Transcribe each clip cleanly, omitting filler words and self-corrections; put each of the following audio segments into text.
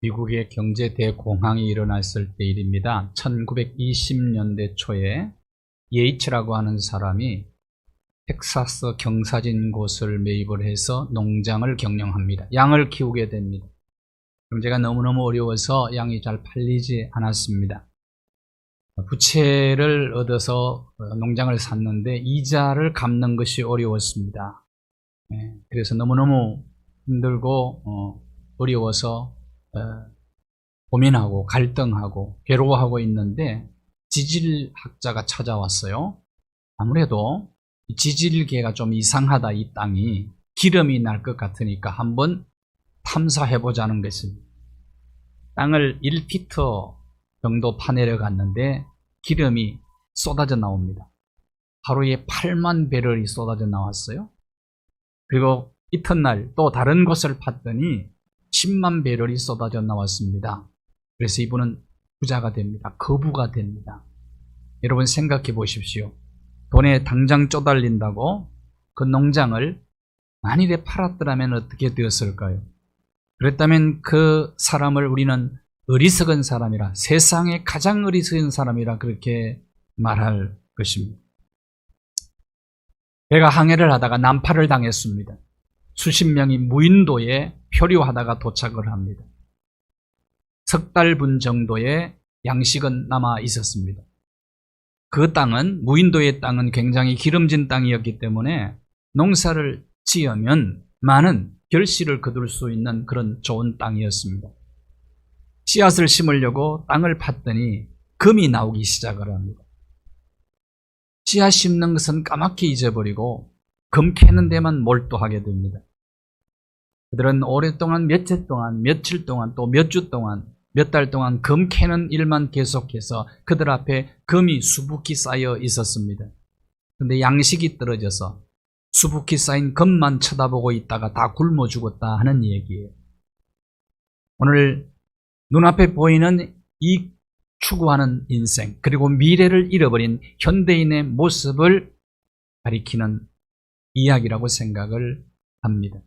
미국의 경제 대공황이 일어났을 때 일입니다. 1920년대 초에 예이츠라고 하는 사람이 텍사스 경사진 곳을 매입을 해서 농장을 경영합니다. 양을 키우게 됩니다. 경제가 너무너무 어려워서 양이 잘 팔리지 않았습니다. 부채를 얻어서 농장을 샀는데 이자를 갚는 것이 어려웠습니다. 그래서 너무너무 힘들고 어려워서 고민하고 갈등하고 괴로워하고 있는데 지질학자가 찾아왔어요. 아무래도 지질계가 좀 이상하다. 이 땅이 기름이 날 것 같으니까 한번 탐사해보자는 것입니다. 땅을 1피터 정도 파내려 갔는데 기름이 쏟아져 나옵니다. 하루에 8만 배럴이 쏟아져 나왔어요. 그리고 이튿날 또 다른 곳을 팠더니 10만 배럴이 쏟아져 나왔습니다. 그래서 이분은 부자가 됩니다. 거부가 됩니다. 여러분 생각해 보십시오. 돈에 당장 쪼달린다고 그 농장을 만일에 팔았더라면 어떻게 되었을까요? 그랬다면 그 사람을 우리는 어리석은 사람이라, 세상에 가장 어리석은 사람이라 그렇게 말할 것입니다. 배가 항해를 하다가 난파를 당했습니다. 수십 명이 무인도에 표류하다가 도착을 합니다. 석 달분 정도의 양식은 남아 있었습니다. 그 땅은, 무인도의 땅은 굉장히 기름진 땅이었기 때문에 농사를 지으면 많은 결실을 거둘 수 있는 그런 좋은 땅이었습니다. 씨앗을 심으려고 땅을 팠더니 금이 나오기 시작을 합니다. 씨앗 심는 것은 까맣게 잊어버리고 금 캐는 데만 몰두하게 됩니다. 그들은 오랫동안, 며칠 동안, 며칠 동안, 또 몇 주 동안, 몇 달 동안 금 캐는 일만 계속해서 그들 앞에 금이 수북히 쌓여 있었습니다. 그런데 양식이 떨어져서 수북히 쌓인 금만 쳐다보고 있다가 다 굶어 죽었다 하는 얘기예요. 오늘 눈앞에 보이는 이 추구하는 인생, 그리고 미래를 잃어버린 현대인의 모습을 가리키는 이야기라고 생각을 합니다.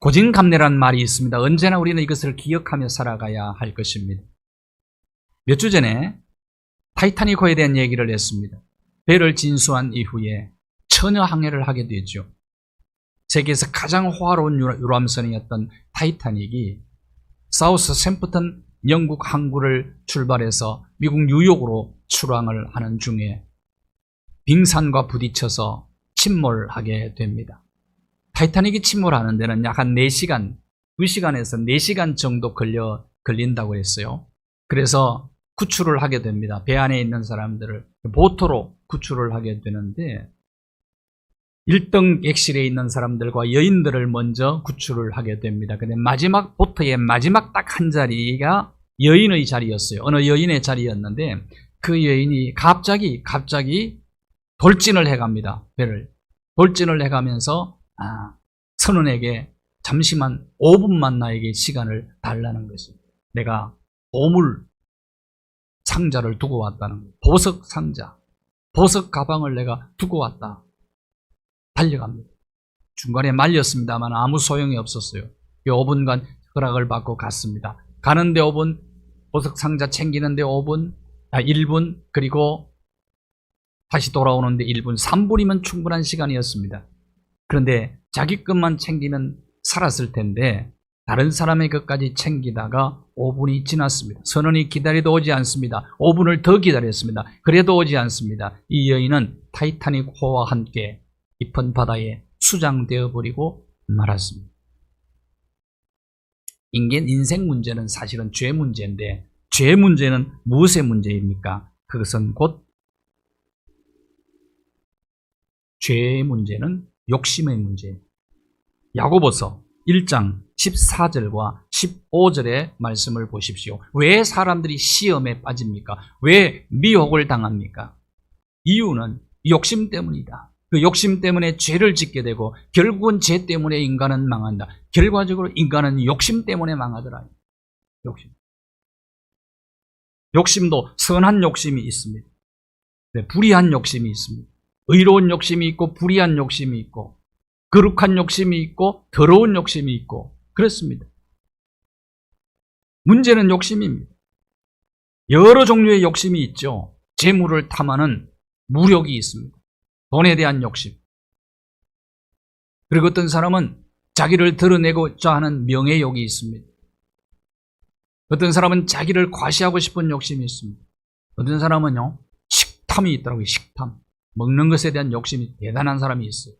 고진감래라는 말이 있습니다. 언제나 우리는 이것을 기억하며 살아가야 할 것입니다. 몇 주 전에 타이타닉호에 대한 얘기를 했습니다. 배를 진수한 이후에 처녀 항해를 하게 되죠. 세계에서 가장 호화로운 유람선이었던 타이타닉이 사우스 샘프턴 영국 항구를 출발해서 미국 뉴욕으로 출항을 하는 중에 빙산과 부딪혀서 침몰하게 됩니다. 타이타닉이 침몰하는 데는 약 한 4시간, 2시간에서 4시간 정도 걸린다고 했어요. 그래서 구출을 하게 됩니다. 배 안에 있는 사람들을 보트로 구출을 하게 되는데 1등 객실에 있는 사람들과 여인들을 먼저 구출을 하게 됩니다. 근데 마지막 보트의 마지막 딱 한 자리가 여인의 자리였어요. 어느 여인의 자리였는데 그 여인이 갑자기 돌진을 해갑니다. 배를. 돌진을 해가면서 선원에게 잠시만 5분만 나에게 시간을 달라는 것입니다. 내가 보물 상자를 두고 왔다는 거예요. 보석 상자, 보석 가방을 내가 두고 왔다. 달려갑니다. 중간에 말렸습니다만 아무 소용이 없었어요. 5분간 허락을 받고 갔습니다. 가는데 5분, 보석 상자 챙기는데 1분, 그리고 다시 돌아오는데 1분, 3분이면 충분한 시간이었습니다. 그런데 자기 것만 챙기면 살았을 텐데 다른 사람의 것까지 챙기다가 5분이 지났습니다. 선원이 기다려도 오지 않습니다. 5분을 더 기다렸습니다. 그래도 오지 않습니다. 이 여인은 타이타닉호와 함께 깊은 바다에 수장되어 버리고 말았습니다. 인생 문제는 사실은 죄 문제인데 죄 문제는 무엇의 문제입니까? 그것은 곧 죄의 문제는 욕심의 문제예요. 야고보서 1장 14절과 15절의 말씀을 보십시오. 왜 사람들이 시험에 빠집니까? 왜 미혹을 당합니까? 이유는 욕심 때문이다. 그 욕심 때문에 죄를 짓게 되고 결국은 죄 때문에 인간은 망한다. 결과적으로 인간은 욕심 때문에 망하더라. 욕심도 선한 욕심이 있습니다. 불의한 욕심이 있습니다. 의로운 욕심이 있고 불의한 욕심이 있고 거룩한 욕심이 있고 더러운 욕심이 있고 그렇습니다. 문제는 욕심입니다. 여러 종류의 욕심이 있죠. 재물을 탐하는 무력이 있습니다. 돈에 대한 욕심. 그리고 어떤 사람은 자기를 드러내고자 하는 명예욕이 있습니다. 어떤 사람은 자기를 과시하고 싶은 욕심이 있습니다. 어떤 사람은요, 식탐이 있더라고요. 식탐. 먹는 것에 대한 욕심이 대단한 사람이 있어요.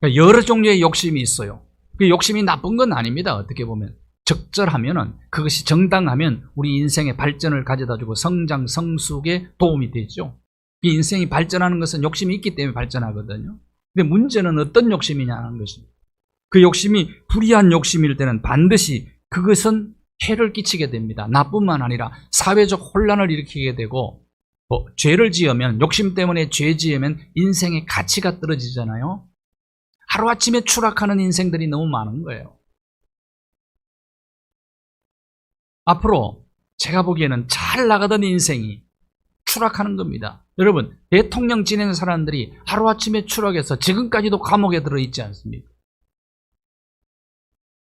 그러니까 여러 종류의 욕심이 있어요. 그 욕심이 나쁜 건 아닙니다. 어떻게 보면. 적절하면은, 그것이 정당하면 우리 인생의 발전을 가져다주고 성장, 성숙에 도움이 되죠. 이 인생이 발전하는 것은 욕심이 있기 때문에 발전하거든요. 근데 문제는 어떤 욕심이냐는 것입니다. 그 욕심이 불의한 욕심일 때는 반드시 그것은 해를 끼치게 됩니다. 나뿐만 아니라 사회적 혼란을 일으키게 되고, 죄를 지으면, 욕심 때문에 죄 지으면 인생의 가치가 떨어지잖아요. 하루아침에 추락하는 인생들이 너무 많은 거예요. 앞으로 제가 보기에는 잘 나가던 인생이 추락하는 겁니다. 여러분, 대통령 지내는 사람들이 하루아침에 추락해서 지금까지도 감옥에 들어있지 않습니까?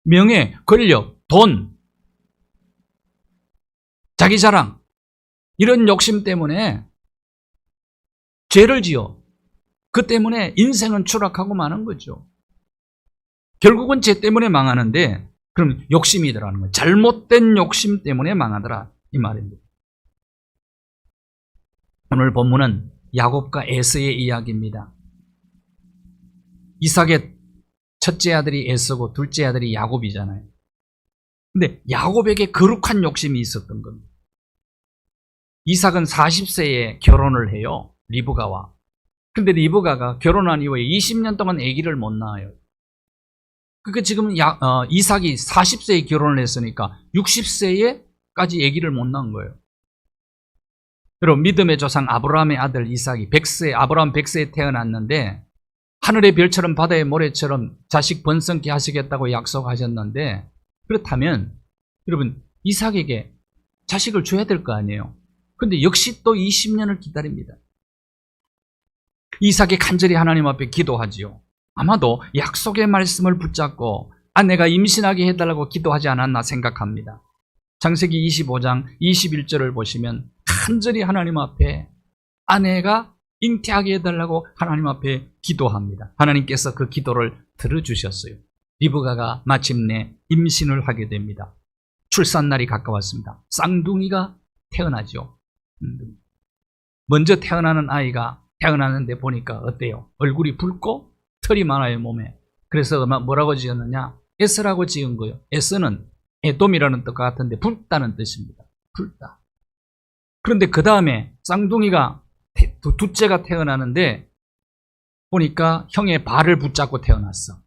명예, 권력, 돈, 자기 자랑, 이런 욕심 때문에 죄를 지어 그 때문에 인생은 추락하고 마는 거죠. 결국은 죄 때문에 망하는데, 그럼 욕심이더라는 거예요. 잘못된 욕심 때문에 망하더라, 이 말입니다. 오늘 본문은 야곱과 에서의 이야기입니다. 이삭의 첫째 아들이 에서고 둘째 아들이 야곱이잖아요. 근데 야곱에게 거룩한 욕심이 있었던 겁니다. 이삭은 40세에 결혼을 해요. 리브가와. 근데 리브가가 결혼한 이후에 20년 동안 아기를 못 낳아요. 그러니까 지금 이삭이 40세에 결혼을 했으니까 60세에까지 아기를 못 낳은 거예요. 여러분, 믿음의 조상 아브라함의 아들 이삭이 아브라함 100세에 태어났는데 하늘의 별처럼 바다의 모래처럼 자식 번성케 하시겠다고 약속하셨는데, 그렇다면 여러분, 이삭에게 자식을 줘야 될 거 아니에요. 그런데 역시 또 20년을 기다립니다. 이삭이 간절히 하나님 앞에 기도하지요. 아마도 약속의 말씀을 붙잡고 아내가 임신하게 해달라고 기도하지 않았나 생각합니다. 창세기 25장 21절을 보시면 간절히 하나님 앞에 아내가 잉태하게 해달라고 하나님 앞에 기도합니다. 하나님께서 그 기도를 들어주셨어요. 리브가가 마침내 임신을 하게 됩니다. 출산날이 가까웠습니다. 쌍둥이가 태어나죠. 먼저 태어나는 아이가 태어나는데 보니까 어때요? 얼굴이 붉고 털이 많아요, 몸에. 그래서 뭐라고 지었느냐? 에스라고 지은 거예요. 에스는 에돔이라는 뜻과 같은데 붉다는 뜻입니다. 붉다. 그런데 그 다음에 쌍둥이가 둘째가 태어나는데 보니까 형의 발을 붙잡고 태어났어.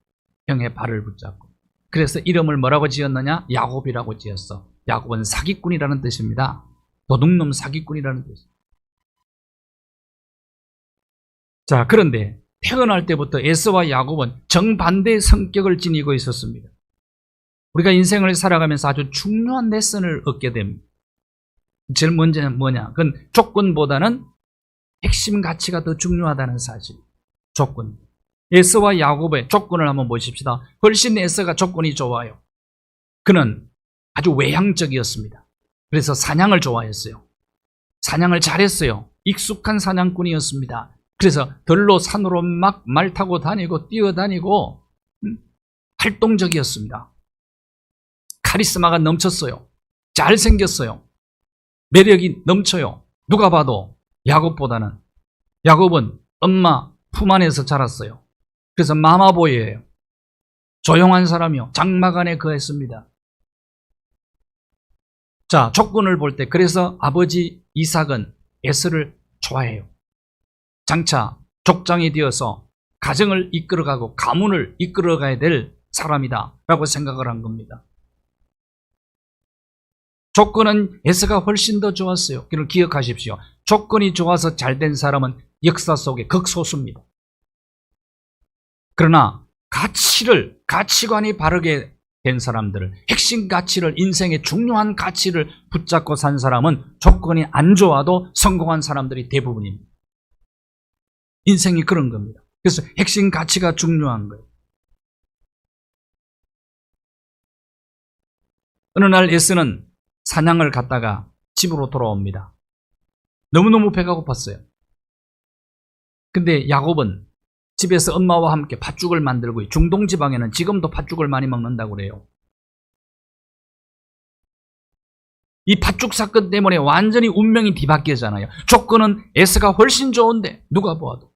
형의 발을 붙잡고. 그래서 이름을 뭐라고 지었느냐? 야곱이라고 지었어. 야곱은 사기꾼이라는 뜻입니다. 도둑놈 사기꾼이라는 뜻입니다. 자, 그런데 태어날 때부터 에서와 야곱은 정반대의 성격을 지니고 있었습니다. 우리가 인생을 살아가면서 아주 중요한 레슨을 얻게 됩니다. 제일 문제는 뭐냐? 그건 조건보다는 핵심 가치가 더 중요하다는 사실. 조건. 에서와 야곱의 조건을 한번 보십시다. 훨씬 에서가 조건이 좋아요. 그는 아주 외향적이었습니다. 그래서 사냥을 좋아했어요. 사냥을 잘했어요. 익숙한 사냥꾼이었습니다. 그래서 들로 산으로 막 말 타고 다니고 뛰어다니고 활동적이었습니다. 카리스마가 넘쳤어요. 잘생겼어요. 매력이 넘쳐요. 누가 봐도 야곱은 엄마 품 안에서 자랐어요. 그래서 마마보이예요. 조용한 사람이요. 장막 안에 거했습니다. 자, 조건을 볼 때 그래서 아버지 이삭은 에서를 좋아해요. 장차 족장이 되어서 가정을 이끌어가고 가문을 이끌어가야 될 사람이다 라고 생각을 한 겁니다. 조건은 에서가 훨씬 더 좋았어요. 그걸 기억하십시오. 조건이 좋아서 잘된 사람은 역사 속에 극소수입니다. 그러나 가치관이 바르게 된 사람들을, 핵심 가치를, 인생의 중요한 가치를 붙잡고 산 사람은 조건이 안 좋아도 성공한 사람들이 대부분입니다. 인생이 그런 겁니다. 그래서 핵심 가치가 중요한 거예요. 어느 날 에서는 사냥을 갔다가 집으로 돌아옵니다. 너무너무 배가 고팠어요. 근데 야곱은 집에서 엄마와 함께 팥죽을 만들고, 중동 지방에는 지금도 팥죽을 많이 먹는다고 그래요. 이 팥죽 사건 때문에 완전히 운명이 뒤바뀌었잖아요. 조건은 에서가 훨씬 좋은데 누가 보아도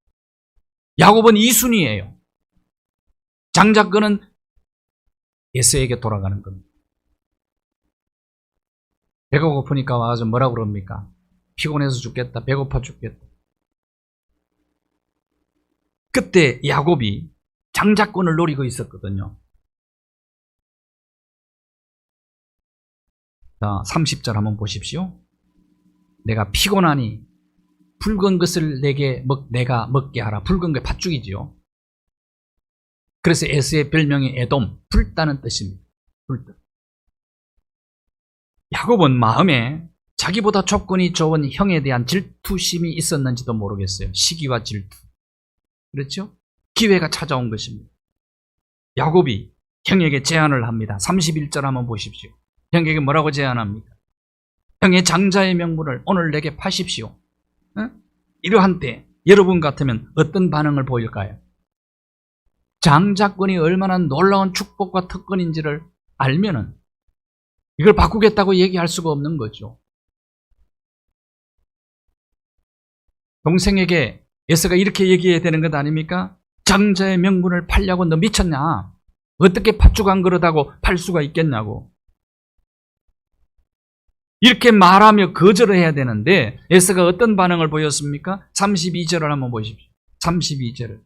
야곱은 2순위예요. 장자권은 에서에게 돌아가는 겁니다. 배가 고프니까 와서 뭐라고 그럽니까? 피곤해서 죽겠다, 배고파 죽겠다. 그때 야곱이 장자권을 노리고 있었거든요. 자, 30절 한번 보십시오. 내가 피곤하니 붉은 것을 내가 먹게 하라. 붉은 게 팥죽이지요. 그래서 에서의 별명이 에돔, 붉다는 뜻입니다. 붉다. 야곱은 마음에 자기보다 조건이 좋은 형에 대한 질투심이 있었는지도 모르겠어요. 시기와 질투. 그렇죠? 기회가 찾아온 것입니다. 야곱이 형에게 제안을 합니다. 31절 한번 보십시오. 형에게 뭐라고 제안합니까? 형의 장자의 명분을 오늘 내게 파십시오. 이러한 때 여러분 같으면 어떤 반응을 보일까요? 장자권이 얼마나 놀라운 축복과 특권인지를 알면은 이걸 바꾸겠다고 얘기할 수가 없는 거죠. 동생에게 에서가 이렇게 얘기해야 되는 것 아닙니까? 장자의 명분을 팔려고 너 미쳤냐? 어떻게 팥죽 한 그릇하고 팔 수가 있겠냐고. 이렇게 말하며 거절을 해야 되는데 에서가 어떤 반응을 보였습니까? 32절을 한번 보십시오. 32절을.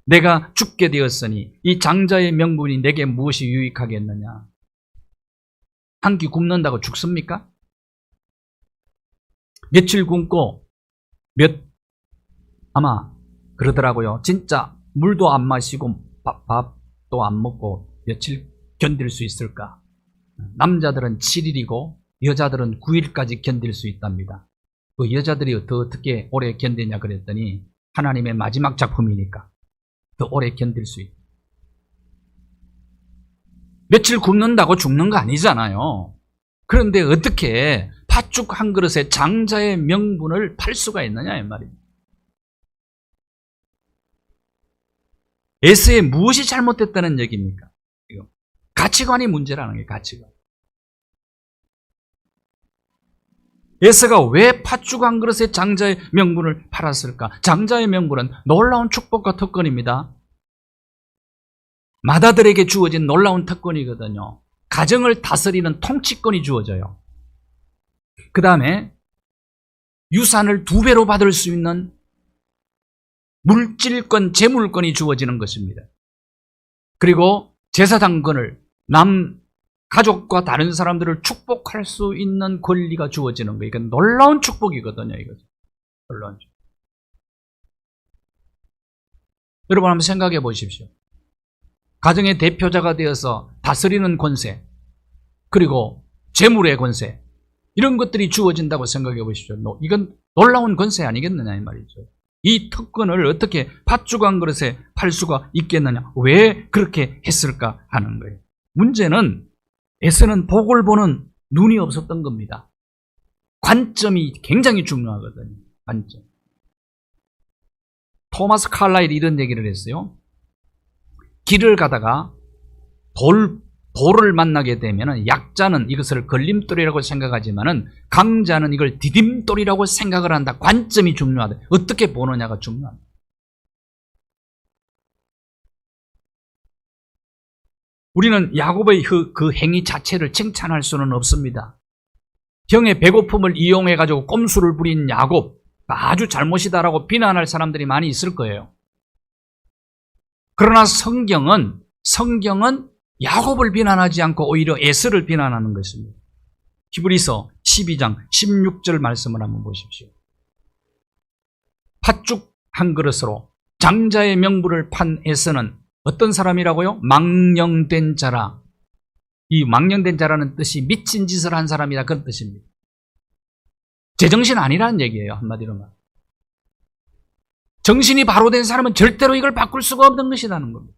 내가 죽게 되었으니 이 장자의 명분이 내게 무엇이 유익하겠느냐? 한 끼 굶는다고 죽습니까? 며칠 굶고 아마 그러더라고요. 진짜 물도 안 마시고 밥도 안 먹고 며칠 견딜 수 있을까? 남자들은 7일이고 여자들은 9일까지 견딜 수 있답니다. 그 여자들이 더 어떻게 오래 견디냐 그랬더니 하나님의 마지막 작품이니까 더 오래 견딜 수 있다. 며칠 굶는다고 죽는 거 아니잖아요. 그런데 어떻게 팥죽 한 그릇에 장자의 명분을 팔 수가 있느냐 이 말입니다. 에서의 무엇이 잘못됐다는 얘기입니까? 가치관이 문제라는 게 가치관. 에서가 왜 팥죽 한 그릇에 장자의 명분을 팔았을까? 장자의 명분은 놀라운 축복과 특권입니다. 마다들에게 주어진 놀라운 특권이거든요. 가정을 다스리는 통치권이 주어져요. 그 다음에 유산을 2배로 받을 수 있는 물질권, 재물권이 주어지는 것입니다. 그리고 제사장권을 남 가족과 다른 사람들을 축복할 수 있는 권리가 주어지는 거예요. 이건 놀라운 축복이거든요. 이거 놀라운 축복. 여러분 한번 생각해 보십시오. 가정의 대표자가 되어서 다스리는 권세, 그리고 재물의 권세, 이런 것들이 주어진다고 생각해 보십시오. 이건 놀라운 권세 아니겠느냐 이 말이죠. 이 특권을 어떻게 팥죽 한 그릇에 팔 수가 있겠느냐, 왜 그렇게 했을까 하는 거예요. 문제는 에서는 복을 보는 눈이 없었던 겁니다. 관점이 굉장히 중요하거든요. 관점. 토마스 칼라일이 이런 얘기를 했어요. 길을 가다가 돌을 만나게 되면 약자는 이것을 걸림돌이라고 생각하지만 강자는 이걸 디딤돌이라고 생각을 한다. 관점이 중요하다. 어떻게 보느냐가 중요하다. 우리는 야곱의 그 행위 자체를 칭찬할 수는 없습니다. 형의 배고픔을 이용해가지고 꼼수를 부린 야곱, 아주 잘못이다라고 비난할 사람들이 많이 있을 거예요. 그러나 성경은 야곱을 비난하지 않고 오히려 에서를 비난하는 것입니다. 히브리서 12장 16절 말씀을 한번 보십시오. 팥죽 한 그릇으로 장자의 명분을 판 에서는 어떤 사람이라고요? 망령된 자라. 이 망령된 자라는 뜻이 미친 짓을 한 사람이라 그런 뜻입니다. 제정신 아니라는 얘기예요. 한마디로 말. 정신이 바로 된 사람은 절대로 이걸 바꿀 수가 없는 것이라는 겁니다.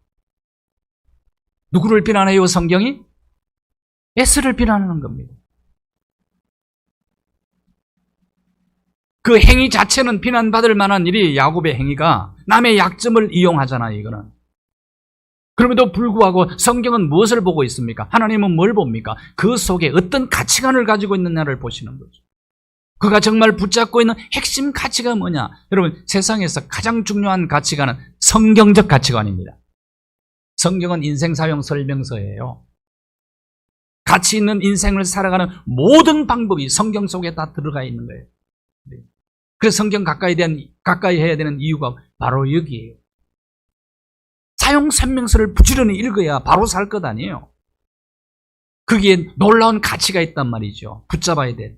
누구를 비난해요, 성경이? S를 비난하는 겁니다. 그 행위 자체는 비난받을 만한 일이 야곱의 행위가 남의 약점을 이용하잖아요, 이거는. 그럼에도 불구하고 성경은 무엇을 보고 있습니까? 하나님은 뭘 봅니까? 그 속에 어떤 가치관을 가지고 있느냐를 보시는 거죠. 그가 정말 붙잡고 있는 핵심 가치가 뭐냐? 여러분, 세상에서 가장 중요한 가치관은 성경적 가치관입니다. 성경은 인생 사용 설명서예요. 가치 있는 인생을 살아가는 모든 방법이 성경 속에 다 들어가 있는 거예요. 그래서 성경 가까이 해야 되는 이유가 바로 여기에요. 사용 설명서를 부지런히 읽어야 바로 살 것 아니에요. 거기에 놀라운 가치가 있단 말이죠. 붙잡아야 돼.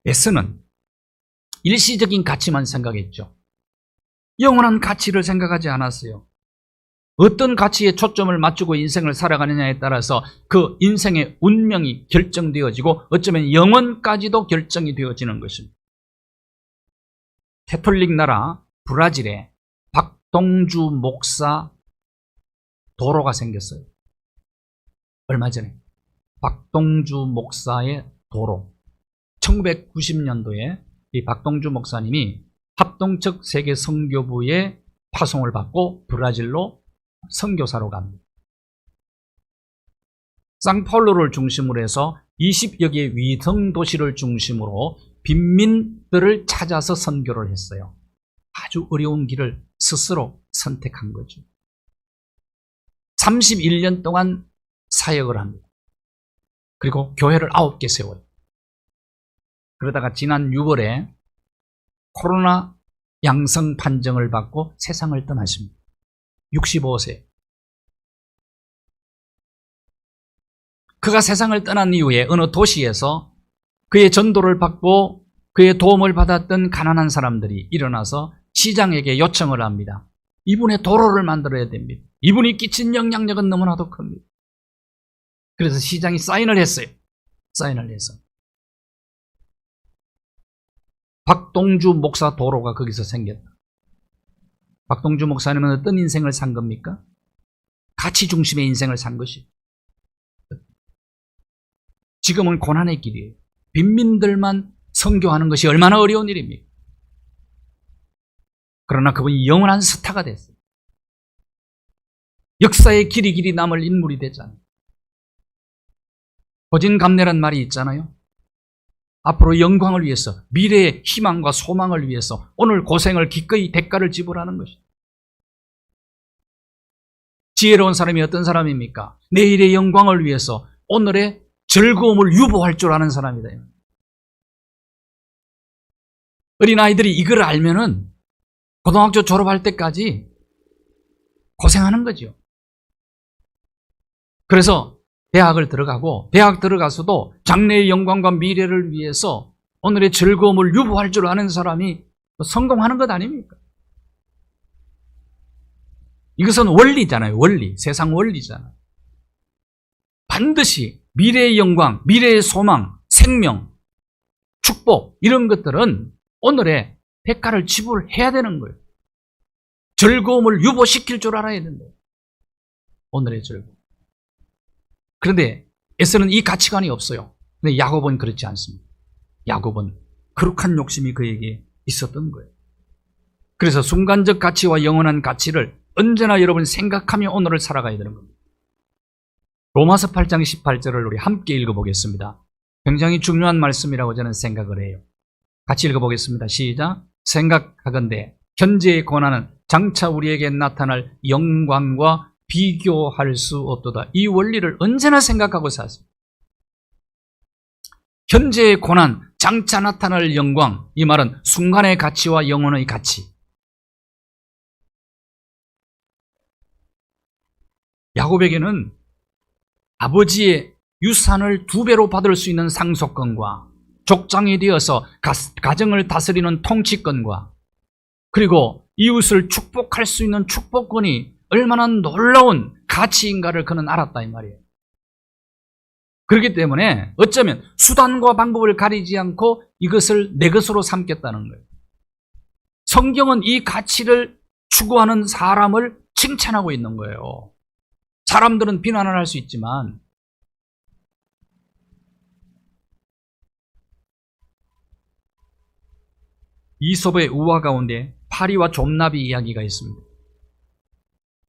에스는 일시적인 가치만 생각했죠. 영원한 가치를 생각하지 않았어요. 어떤 가치에 초점을 맞추고 인생을 살아가느냐에 따라서 그 인생의 운명이 결정되어지고 어쩌면 영원까지도 결정이 되어지는 것입니다. 캐톨릭 나라 브라질에 박동주 목사 도로가 생겼어요. 얼마 전에 박동주 목사의 도로. 1990년도에 이 박동주 목사님이 합동적 세계 선교부의 파송을 받고 브라질로 선교사로 갑니다. 상파울루를 중심으로 해서 20여 개의 위성 도시를 중심으로 빈민들을 찾아서 선교를 했어요. 아주 어려운 길을 스스로 선택한 거죠. 31년 동안 사역을 합니다. 그리고 교회를 9개 세워요. 그러다가 지난 6월에 코로나 양성 판정을 받고 세상을 떠나십니다. 65세. 그가 세상을 떠난 이후에 어느 도시에서 그의 전도를 받고 그의 도움을 받았던 가난한 사람들이 일어나서 시장에게 요청을 합니다. 이분의 도로를 만들어야 됩니다. 이분이 끼친 영향력은 너무나도 큽니다. 그래서 시장이 사인을 했어요. 사인을 해서 박동주 목사 도로가 거기서 생겼다. 박동주 목사님은 어떤 인생을 산 겁니까? 가치 중심의 인생을 산 것이. 지금은 고난의 길이에요. 빈민들만 선교하는 것이 얼마나 어려운 일입니까? 그러나 그분이 영원한 스타가 됐어요. 역사의 길이 남을 인물이 됐잖아요. 고진감래란 말이 있잖아요. 앞으로 영광을 위해서, 미래의 희망과 소망을 위해서 오늘 고생을 기꺼이 대가를 지불하는 것이죠. 지혜로운 사람이 어떤 사람입니까? 내일의 영광을 위해서 오늘의 즐거움을 유보할 줄 아는 사람이다. 어린아이들이 이걸 알면은 고등학교 졸업할 때까지 고생하는 거죠. 그래서 대학을 들어가고 대학 들어가서도 장래의 영광과 미래를 위해서 오늘의 즐거움을 유보할 줄 아는 사람이 성공하는 것 아닙니까? 이것은 원리잖아요. 원리. 세상 원리잖아요. 반드시 미래의 영광, 미래의 소망, 생명, 축복 이런 것들은 오늘의 대가를 지불해야 되는 거예요. 즐거움을 유보시킬 줄 알아야 된다. 오늘의 즐거움. 그런데 에서는 이 가치관이 없어요. 근데 야곱은 그렇지 않습니다. 야곱은 거룩한 욕심이 그에게 있었던 거예요. 그래서 순간적 가치와 영원한 가치를 언제나 여러분 생각하며 오늘을 살아가야 되는 겁니다. 로마서 8장 18절을 우리 함께 읽어보겠습니다. 굉장히 중요한 말씀이라고 저는 생각을 해요. 같이 읽어보겠습니다. 시작. 생각하건대 현재의 고난은 장차 우리에게 나타날 영광과 비교할 수 없도다. 이 원리를 언제나 생각하고 사세요. 현재의 고난, 장차 나타날 영광, 이 말은 순간의 가치와 영혼의 가치. 야곱에게는 아버지의 유산을 2배로 받을 수 있는 상속권과 족장이 되어서 가정을 다스리는 통치권과 그리고 이웃을 축복할 수 있는 축복권이 얼마나 놀라운 가치인가를 그는 알았다 이 말이에요. 그렇기 때문에 어쩌면 수단과 방법을 가리지 않고 이것을 내 것으로 삼겠다는 거예요. 성경은 이 가치를 추구하는 사람을 칭찬하고 있는 거예요. 사람들은 비난을 할 수 있지만 이솝의 우화 가운데 파리와 좀나비 이야기가 있습니다.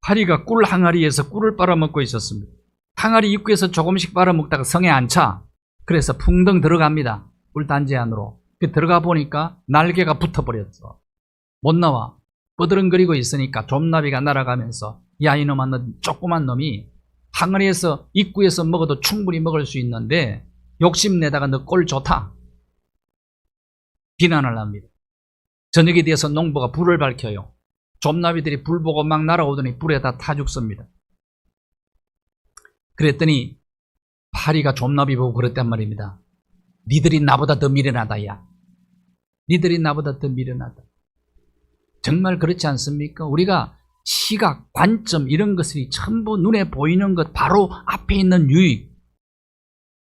파리가 꿀 항아리에서 꿀을 빨아먹고 있었습니다. 항아리 입구에서 조금씩 빨아먹다가 성에 안 차. 그래서 풍덩 들어갑니다. 꿀단지 안으로. 들어가 보니까 날개가 붙어버렸어. 못 나와. 뻐드렁거리고 있으니까 좀나비가 날아가면서 야 이놈아 너 조그만 놈이 항아리에서 입구에서 먹어도 충분히 먹을 수 있는데 욕심내다가 너 꼴 좋다. 비난을 합니다. 저녁에 대해서 농부가 불을 밝혀요. 좀나비들이 불 보고 막 날아오더니 불에 다 타 죽습니다. 그랬더니 파리가 좀나비 보고 그랬단 말입니다. 니들이 나보다 더 미련하다 야. 니들이 나보다 더 미련하다. 정말 그렇지 않습니까? 우리가 시각, 관점 이런 것들이 전부 눈에 보이는 것 바로 앞에 있는 유익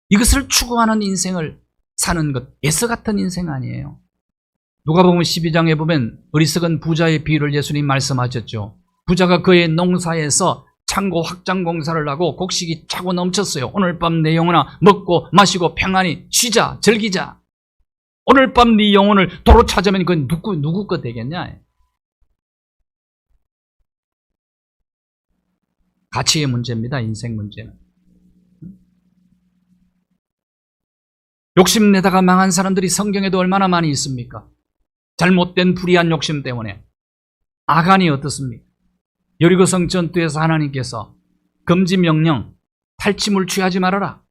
이것을 추구하는 인생을 사는 것 예서 같은 인생 아니에요. 누가복음 12장에 보면 어리석은 부자의 비유를 예수님 말씀하셨죠. 부자가 그의 농사에서 창고 확장 공사를 하고 곡식이 차고 넘쳤어요. 오늘 밤 내 영혼아 먹고 마시고 평안히 쉬자 즐기자. 오늘 밤 네 영혼을 도로 찾으면 그건 누구 거 되겠냐. 가치의 문제입니다. 인생 문제는. 욕심내다가 망한 사람들이 성경에도 얼마나 많이 있습니까? 잘못된 불의한 욕심 때문에. 아간이 어떻습니까? 여리고성 전투에서 하나님께서 금지 명령, 탈취물 취하지 말아라.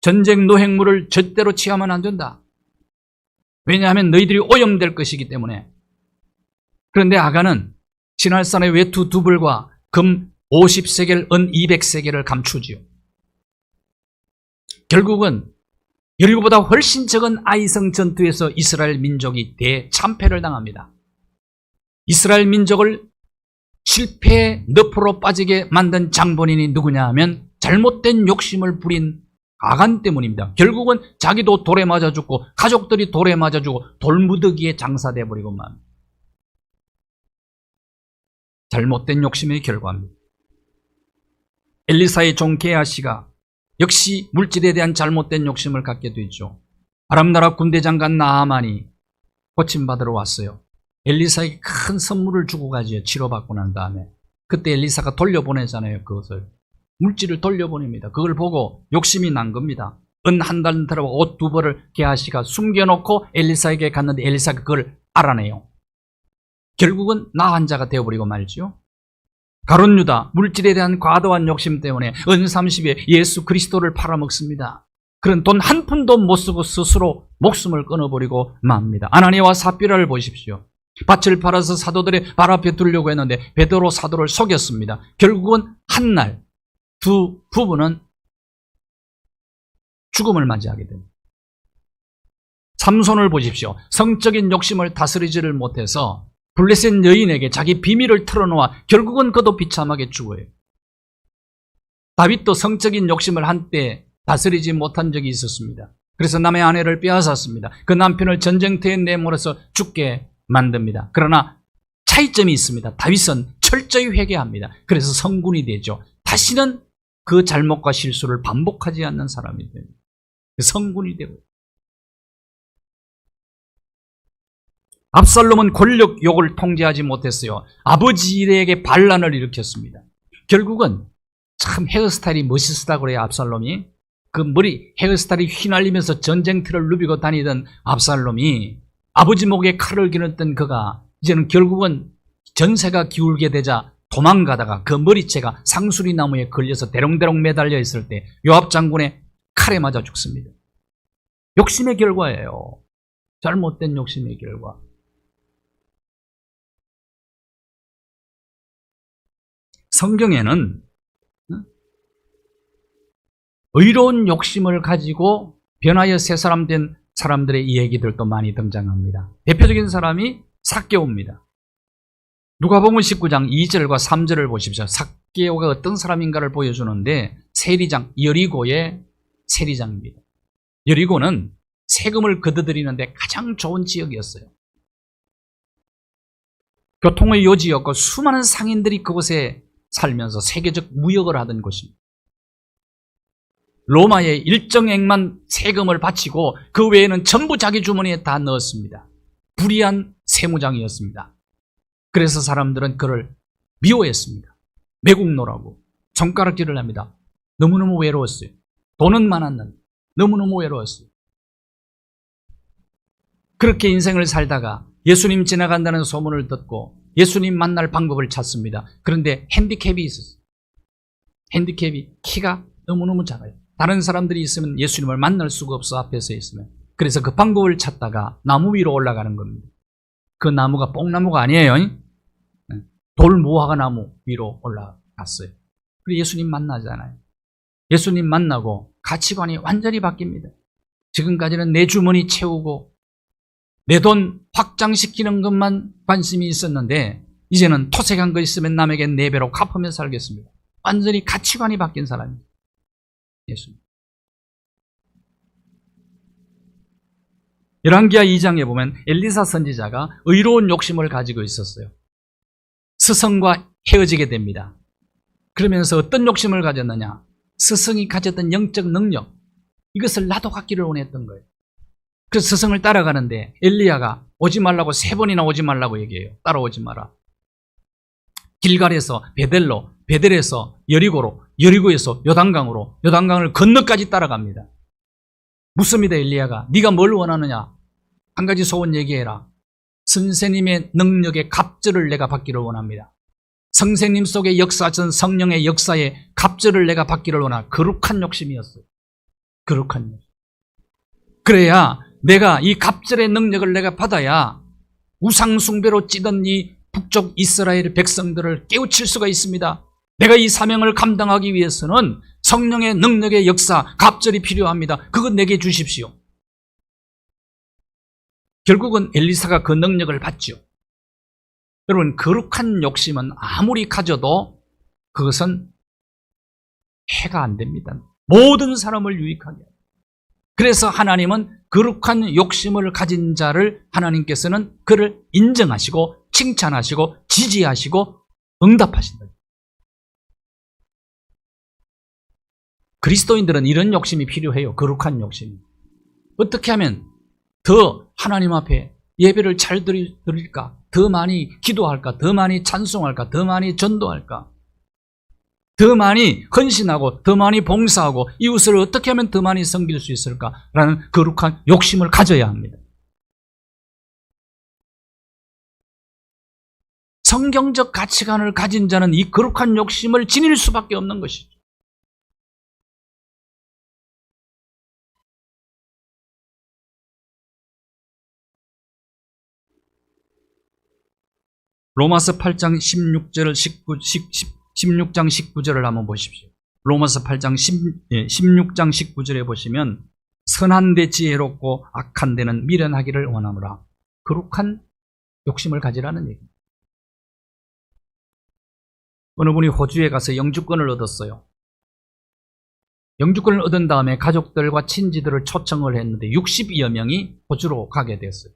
전쟁 노획물을 절대로 취하면 안 된다. 왜냐하면 너희들이 오염될 것이기 때문에. 그런데 아간은 진할산의 외투 2벌과 금 50세겔, 은 200세겔을 감추지요. 결국은 여리고보다 훨씬 적은 아이성 전투에서 이스라엘 민족이 대참패를 당합니다. 이스라엘 민족을 실패의 늪으로 빠지게 만든 장본인이 누구냐 하면 잘못된 욕심을 부린 아간 때문입니다. 결국은 자기도 돌에 맞아 죽고 가족들이 돌에 맞아 죽고 돌무더기에 장사돼 버리고만. 잘못된 욕심의 결과입니다. 엘리사의 종 게하시가 역시 물질에 대한 잘못된 욕심을 갖게 되죠. 아람나라 군대장관 나아만이 고침받으러 왔어요. 엘리사에게 큰 선물을 주고 가지요. 치료받고 난 다음에. 그때 엘리사가 돌려보내잖아요. 그것을. 물질을 돌려보냅니다. 그걸 보고 욕심이 난 겁니다. 은 한 달러와 옷 2벌을 게하시가 숨겨놓고 엘리사에게 갔는데 엘리사가 그걸 알아내요. 결국은 나한 자가 되어버리고 말지요. 가룟 유다 물질에 대한 과도한 욕심 때문에 은 30에 예수 그리스도를 팔아먹습니다. 그런 돈 한 푼도 못 쓰고 스스로 목숨을 끊어버리고 맙니다. 아나니아와 삽비라를 보십시오. 밭을 팔아서 사도들의 발 앞에 두려고 했는데 베드로 사도를 속였습니다. 결국은 한 날 두 부부는 죽음을 맞이하게 됩니다. 삼손을 보십시오. 성적인 욕심을 다스리지를 못해서 블레셋 여인에게 자기 비밀을 털어놓아 결국은 그도 비참하게 죽어요. 다윗도 성적인 욕심을 한때 다스리지 못한 적이 있었습니다. 그래서 남의 아내를 빼앗았습니다. 그 남편을 전쟁터에 내몰아서 죽게 만듭니다. 그러나 차이점이 있습니다. 다윗은 철저히 회개합니다. 그래서 성군이 되죠. 다시는 그 잘못과 실수를 반복하지 않는 사람이 됩니다. 성군이 되고. 압살롬은 권력욕을 통제하지 못했어요. 아버지 일에게 반란을 일으켰습니다. 결국은 참 헤어스타일이 멋있었다고 그래요. 압살롬이. 그 머리 헤어스타일이 휘날리면서 전쟁터를 누비고 다니던 압살롬이 아버지 목에 칼을 겨눴던 그가 이제는 결국은 전세가 기울게 되자 도망가다가 그 머리채가 상수리 나무에 걸려서 대롱대롱 매달려 있을 때 요압 장군의 칼에 맞아 죽습니다. 욕심의 결과예요. 잘못된 욕심의 결과. 성경에는 의로운 욕심을 가지고 변하여 새 사람 된 사람들의 이야기들도 많이 등장합니다. 대표적인 사람이 삭개오입니다. 누가복음 19장 2절과 3절을 보십시오. 삭개오가 어떤 사람인가를 보여주는데 세리장, 여리고의 세리장입니다. 여리고는 세금을 걷어들이는데 가장 좋은 지역이었어요. 교통의 요지였고 수많은 상인들이 그곳에 살면서 세계적 무역을 하던 곳입니다. 로마에 일정액만 세금을 바치고 그 외에는 전부 자기 주머니에 다 넣었습니다. 불의한 세무장이었습니다. 그래서 사람들은 그를 미워했습니다. 매국노라고 손가락질을 합니다. 너무너무 외로웠어요. 돈은 많았는데 너무너무 외로웠어요. 그렇게 인생을 살다가 예수님 지나간다는 소문을 듣고 예수님 만날 방법을 찾습니다. 그런데 핸디캡이 있었어요. 핸디캡이 키가 너무너무 작아요. 다른 사람들이 있으면 예수님을 만날 수가 없어, 앞에서 있으면. 그래서 그 방법을 찾다가 나무 위로 올라가는 겁니다. 그 나무가 뽕나무가 아니에요. 돌무화과 나무 위로 올라갔어요. 그리고 예수님 만나잖아요. 예수님 만나고 가치관이 완전히 바뀝니다. 지금까지는 내 주머니 채우고 내 돈 확장시키는 것만 관심이 있었는데 이제는 토색한 거 있으면 남에게 4배로 갚으며 살겠습니다. 완전히 가치관이 바뀐 사람입니다. 예수님. 열왕기하 2장에 보면 엘리사 선지자가 의로운 욕심을 가지고 있었어요. 스승과 헤어지게 됩니다. 그러면서 어떤 욕심을 가졌느냐? 스승이 가졌던 영적 능력, 이것을 나도 갖기를 원했던 거예요. 그래서 스승을 따라가는데 엘리야가 오지 말라고 3번이나 오지 말라고 얘기해요. 따라오지 마라. 길갈에서 베델로, 베델에서 여리고로, 여리고에서 요단강으로, 요단강을 건너까지 따라갑니다. 묻습니다. 엘리야가 네가 뭘 원하느냐? 한 가지 소원 얘기해라. 선생님의 능력의 갑절을 내가 받기를 원합니다. 선생님 속의 역사, 전 성령의 역사의 갑절을 내가 받기를 원하는 거룩한 욕심이었어요. 거룩한 욕심. 그래야 내가 이 갑절의 능력을 내가 받아야 우상숭배로 찌던 이 북쪽 이스라엘 백성들을 깨우칠 수가 있습니다. 내가 이 사명을 감당하기 위해서는 성령의 능력의 역사, 갑절이 필요합니다. 그것 내게 주십시오. 결국은 엘리사가 그 능력을 받죠. 여러분, 거룩한 욕심은 아무리 가져도 그것은 해가 안 됩니다. 모든 사람을 유익하게 합니다. 그래서 하나님은 거룩한 욕심을 가진 자를 하나님께서는 그를 인정하시고 칭찬하시고 지지하시고 응답하신다. 그리스도인들은 이런 욕심이 필요해요. 거룩한 욕심. 어떻게 하면 더 하나님 앞에 예배를 잘 드릴까? 더 많이 기도할까? 더 많이 찬송할까? 더 많이 전도할까? 더 많이 헌신하고 더 많이 봉사하고 이웃을 어떻게 하면 더 많이 섬길 수 있을까라는 거룩한 욕심을 가져야 합니다. 성경적 가치관을 가진 자는 이 거룩한 욕심을 지닐 수밖에 없는 것이죠. 로마서 8장 16장 19절을 한번 보십시오. 로마서 8장 16장 19절에 보시면 선한 데 지혜롭고 악한 데는 미련하기를 원하노라. 거룩한 욕심을 가지라는 얘기입니다. 어느 분이 호주에 가서 영주권을 얻었어요. 영주권을 얻은 다음에 가족들과 친지들을 초청을 했는데 60여 명이 호주로 가게 됐어요.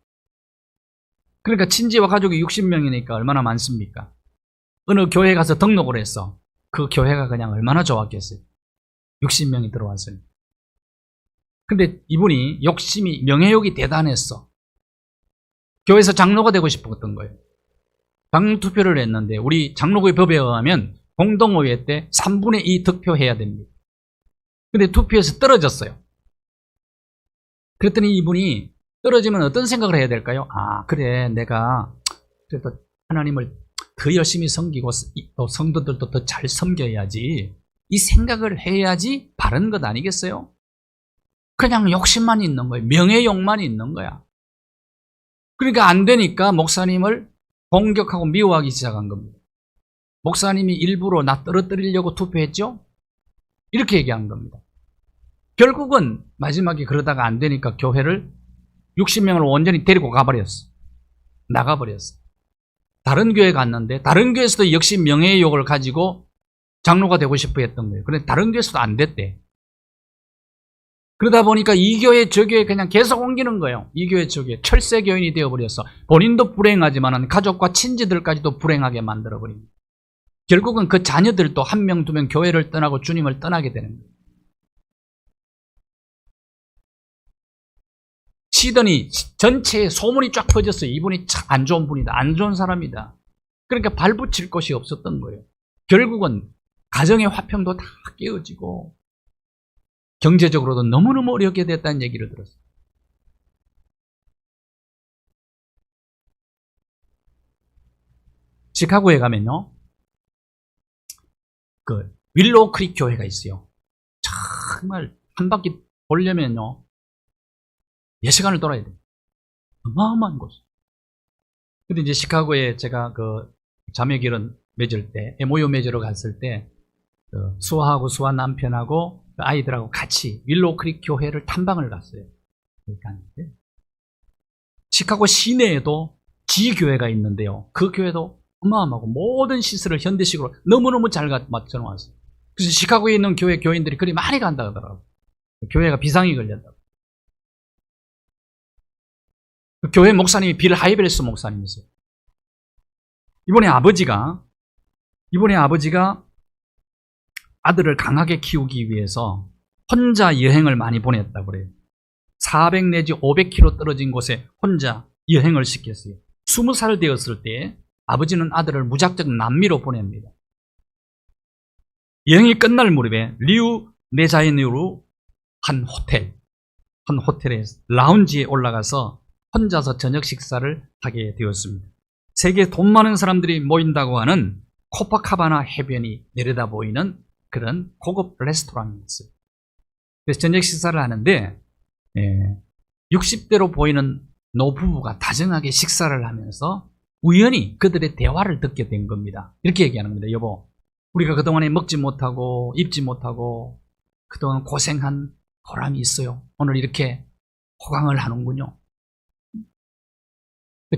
그러니까 친지와 가족이 60명이니까 얼마나 많습니까? 어느 교회에 가서 등록을 했어. 그 교회가 그냥 얼마나 좋았겠어요. 60명이 들어왔어요. 근데 이분이 욕심이, 명예욕이 대단했어. 교회에서 장로가 되고 싶었던 거예요. 장로투표를 했는데 우리 장로구의 법에 의하면 공동의회 때 3분의 2 득표해야 됩니다. 근데 투표에서 떨어졌어요. 그랬더니 이분이 떨어지면 어떤 생각을 해야 될까요? 아, 그래, 내가 그래도 하나님을 더 열심히 섬기고 또 성도들도 더 잘 섬겨야지, 이 생각을 해야지 바른 것 아니겠어요? 그냥 욕심만 있는 거예요. 명예욕만 있는 거야. 그러니까 안 되니까 목사님을 공격하고 미워하기 시작한 겁니다. 목사님이 일부러 나 떨어뜨리려고 투표했죠? 이렇게 얘기한 겁니다. 결국은 마지막에 그러다가 안 되니까 교회를 60명을 온전히 데리고 가버렸어. 나가버렸어. 다른 교회 갔는데 다른 교회에서도 역시 명예욕을 가지고 장로가 되고 싶어 했던 거예요. 그런데 다른 교회에서도 안 됐대. 그러다 보니까 이 교회 저 교회 그냥 계속 옮기는 거예요. 이 교회 저 교회 철새 교인이 되어버려서 본인도 불행하지만 가족과 친지들까지도 불행하게 만들어버립니다. 결국은 그 자녀들도 한 명, 두 명 교회를 떠나고 주님을 떠나게 되는 거예요. 시더니 전체에 소문이 쫙 퍼졌어요. 이분이 참 안 좋은 분이다. 안 좋은 사람이다. 그러니까 발붙일 곳이 없었던 거예요. 결국은 가정의 화평도 다 깨어지고 경제적으로도 너무너무 어렵게 됐다는 얘기를 들었어요. 시카고에 가면요, 그 윌로우 크릭 교회가 있어요. 정말 한 바퀴 돌려면요, 몇 시간을 돌아야 돼요. 어마어마한 곳. 근데 이제 시카고에 제가 그 자매결혼 맺을 때, MOU 맺으러 갔을 때, 수아하고 수아 남편하고 아이들하고 같이 윌로우 크릭 교회를 탐방을 갔어요. 시카고 시내에도 지교회가 있는데요. 그 교회도 어마어마하고 모든 시설을 현대식으로 너무너무 잘 맞춰 놓았어요. 그래서 시카고에 있는 교회 교인들이 그리 많이 간다 하더라고요. 교회가 비상이 걸렸다고. 그 교회 목사님이 빌 하이벨스 목사님이세요. 이번에 아버지가 아들을 강하게 키우기 위해서 혼자 여행을 많이 보냈다고 그래요. 400 내지 500km 떨어진 곳에 혼자 여행을 시켰어요. 20살 되었을 때 아버지는 아들을 무작정 남미로 보냅니다. 여행이 끝날 무렵에 리우 네자이누로 한 호텔에 라운지에 올라가서 혼자서 저녁 식사를 하게 되었습니다. 세계 돈 많은 사람들이 모인다고 하는 코파카바나 해변이 내려다 보이는 그런 고급 레스토랑이었어요. 그래서 저녁 식사를 하는데 60대로 보이는 노부부가 다정하게 식사를 하면서 우연히 그들의 대화를 듣게 된 겁니다. 이렇게 얘기하는 겁니다. 여보, 우리가 그동안에 먹지 못하고 입지 못하고 그동안 고생한 보람이 있어요. 오늘 이렇게 호강을 하는군요.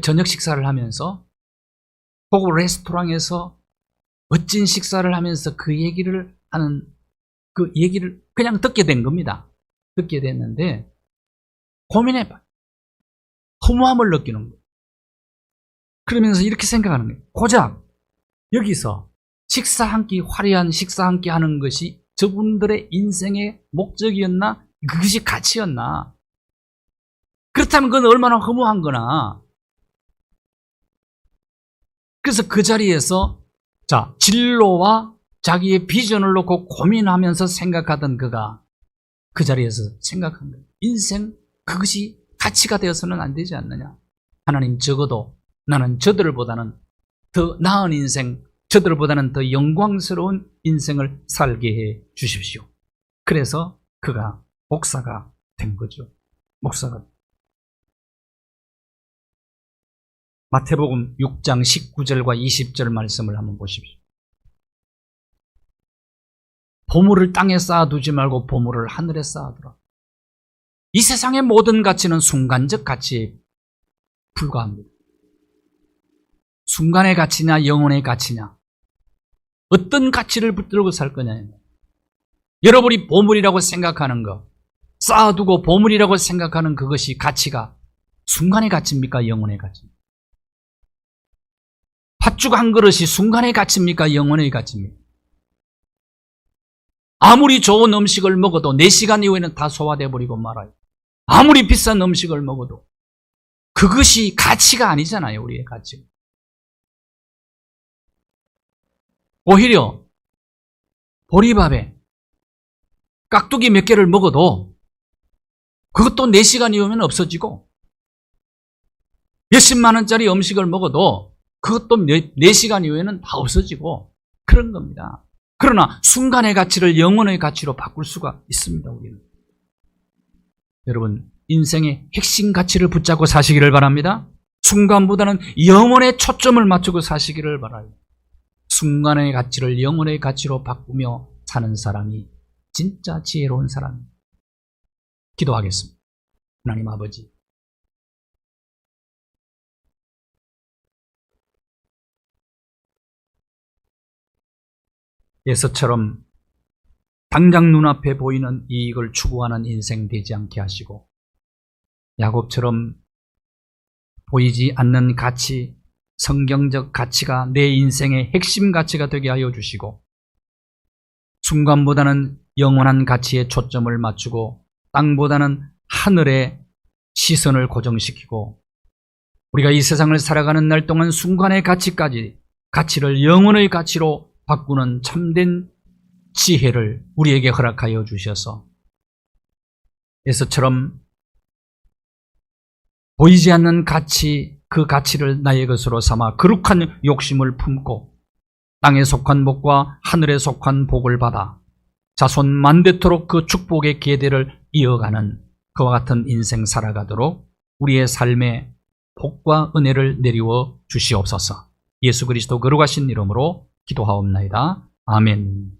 저녁 식사를 하면서 고급 레스토랑에서 멋진 식사를 하면서 그 얘기를 그냥 듣게 된 겁니다. 듣게 됐는데 고민해봐. 허무함을 느끼는 거예요. 그러면서 이렇게 생각하는 거예요. 고작 여기서 식사 한 끼, 화려한 식사 한 끼 하는 것이 저분들의 인생의 목적이었나? 그것이 가치였나? 그렇다면 그건 얼마나 허무한 거나. 그래서 그 자리에서 진로와 자기의 비전을 놓고 고민하면서 생각하던 그가 그 자리에서 생각한 거예요. 인생 그것이 가치가 되어서는 안 되지 않느냐. 하나님, 적어도 나는 저들보다는 더 나은 인생, 저들보다는 더 영광스러운 인생을 살게 해 주십시오. 그래서 그가 목사가 된 거죠. 목사가. 마태복음 6장 19절과 20절 말씀을 한번 보십시오. 보물을 땅에 쌓아두지 말고 보물을 하늘에 쌓아두라. 이 세상의 모든 가치는 순간적 가치에 불과합니다. 순간의 가치냐 영혼의 가치냐, 어떤 가치를 붙들고 살 거냐. 여러분이 보물이라고 생각하는 것, 쌓아두고 보물이라고 생각하는 그것이 가치가 순간의 가치입니까 영혼의 가치입니까? 팥죽 한 그릇이 순간의 가치입니까 영혼의 가치입니까? 아무리 좋은 음식을 먹어도 4시간 이후에는 다 소화돼 버리고 말아요. 아무리 비싼 음식을 먹어도 그것이 가치가 아니잖아요. 우리의 가치가. 오히려 보리밥에 깍두기 몇 개를 먹어도 그것도 4시간 이후면 없어지고, 몇십만 원짜리 음식을 먹어도 그것도 4시간 이후에는 다 없어지고 그런 겁니다. 그러나 순간의 가치를 영혼의 가치로 바꿀 수가 있습니다. 우리는. 여러분, 인생의 핵심 가치를 붙잡고 사시기를 바랍니다. 순간보다는 영혼에 초점을 맞추고 사시기를 바라요. 순간의 가치를 영혼의 가치로 바꾸며 사는 사람이 진짜 지혜로운 사람입니다. 기도하겠습니다. 하나님 아버지, 예서처럼 당장 눈앞에 보이는 이익을 추구하는 인생 되지 않게 하시고 야곱처럼 보이지 않는 가치, 성경적 가치가 내 인생의 핵심 가치가 되게 하여 주시고 순간보다는 영원한 가치에 초점을 맞추고 땅보다는 하늘에 시선을 고정시키고 우리가 이 세상을 살아가는 날 동안 순간의 가치를 영혼의 가치로 바꾸는 참된 지혜를 우리에게 허락하여 주셔서 에서처럼 보이지 않는 가치, 그 가치를 나의 것으로 삼아 거룩한 욕심을 품고 땅에 속한 복과 하늘에 속한 복을 받아 자손 만대토록 그 축복의 계대를 이어가는 그와 같은 인생 살아가도록 우리의 삶에 복과 은혜를 내리워 주시옵소서. 예수 그리스도 거룩하신 이름으로 기도하옵나이다. 아멘.